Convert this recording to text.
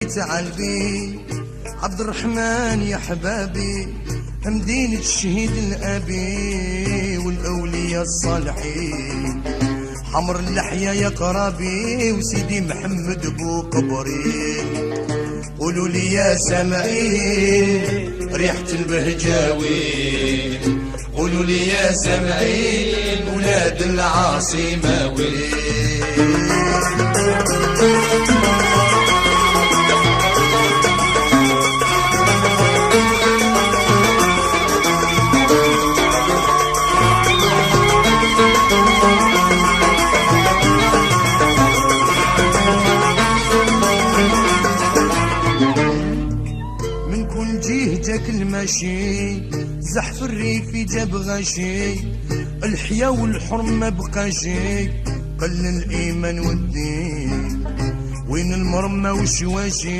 تعالبي عبد الرحمن يا حبابي، مدينة الشهيد الأبي والأولياء الصالحين، حمر اللحية يا قرابي وسيدي محمد بو قبرين. قولوا لي يا سامعين ريحة البهجاوين، قولوا لي يا سامعين ولاد العاصمة وين. جاك المشي زحف الريف جاب غشي، الحيا والحرم ما بقى شي، قل الايمان والدين وين المرمى والشواشي.